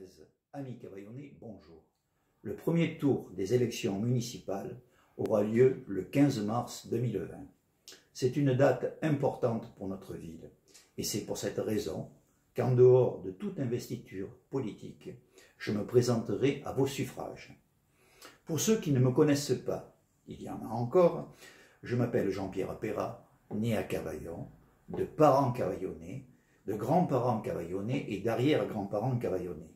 Cavaillonnaises, amis cavaillonnais, bonjour. Le premier tour des élections municipales aura lieu le 15 mars 2020. C'est une date importante pour notre ville et c'est pour cette raison qu'en dehors de toute investiture politique, je me présenterai à vos suffrages. Pour ceux qui ne me connaissent pas, il y en a encore, je m'appelle Jean-Pierre Perrat, né à Cavaillon, de parents cavaillonnais, de grands-parents cavaillonnais et d'arrière-grands-parents cavaillonnais.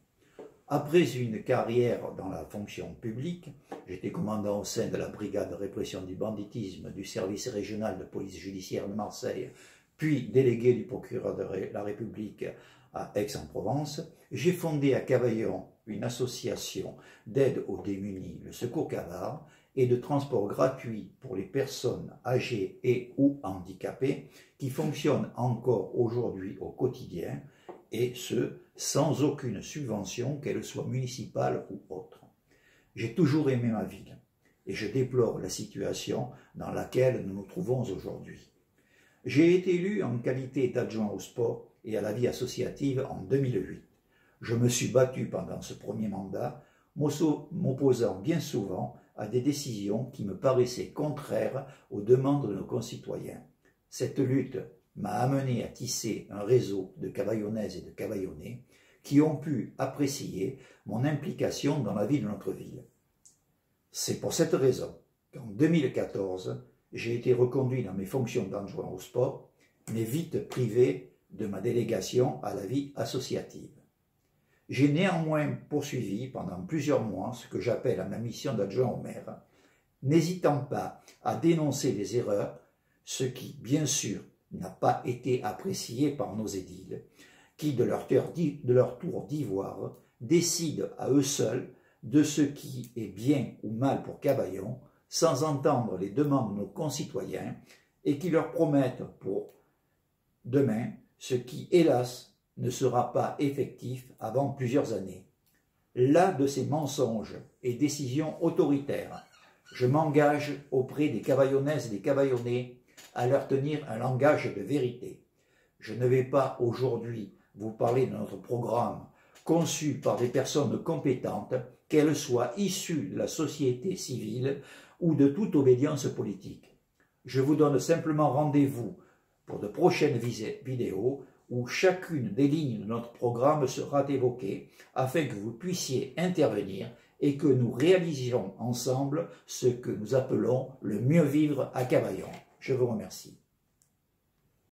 Après une carrière dans la fonction publique, j'étais commandant au sein de la brigade de répression du banditisme du service régional de police judiciaire de Marseille, puis délégué du procureur de la République à Aix-en-Provence. J'ai fondé à Cavaillon une association d'aide aux démunis, le Secours Cavard, et de transport gratuit pour les personnes âgées et ou handicapées qui fonctionne encore aujourd'hui au quotidien, et ce, sans aucune subvention, qu'elle soit municipale ou autre. J'ai toujours aimé ma ville et je déplore la situation dans laquelle nous nous trouvons aujourd'hui. J'ai été élu en qualité d'adjoint au sport et à la vie associative en 2008. Je me suis battu pendant ce premier mandat, m'opposant bien souvent à des décisions qui me paraissaient contraires aux demandes de nos concitoyens. Cette lutte m'a amené à tisser un réseau de Cavaillonnaises et de Cavaillonnais qui ont pu apprécier mon implication dans la vie de notre ville. C'est pour cette raison qu'en 2014, j'ai été reconduit dans mes fonctions d'adjoint au sport, mais vite privé de ma délégation à la vie associative. J'ai néanmoins poursuivi pendant plusieurs mois ce que j'appelle à ma mission d'adjoint au maire, n'hésitant pas à dénoncer les erreurs, ce qui, bien sûr, n'a pas été apprécié par nos édiles, qui, de leur tour d'ivoire, décident à eux seuls de ce qui est bien ou mal pour Cavaillon, sans entendre les demandes de nos concitoyens, et qui leur promettent pour demain ce qui, hélas, ne sera pas effectif avant plusieurs années. Là de ces mensonges et décisions autoritaires, je m'engage auprès des Cavaillonnaises et des Cavaillonnais à leur tenir un langage de vérité. Je ne vais pas aujourd'hui vous parler de notre programme conçu par des personnes compétentes, qu'elles soient issues de la société civile ou de toute obédience politique. Je vous donne simplement rendez-vous pour de prochaines vidéos où chacune des lignes de notre programme sera évoquée afin que vous puissiez intervenir et que nous réalisions ensemble ce que nous appelons le mieux vivre à Cavaillon. Je vous remercie.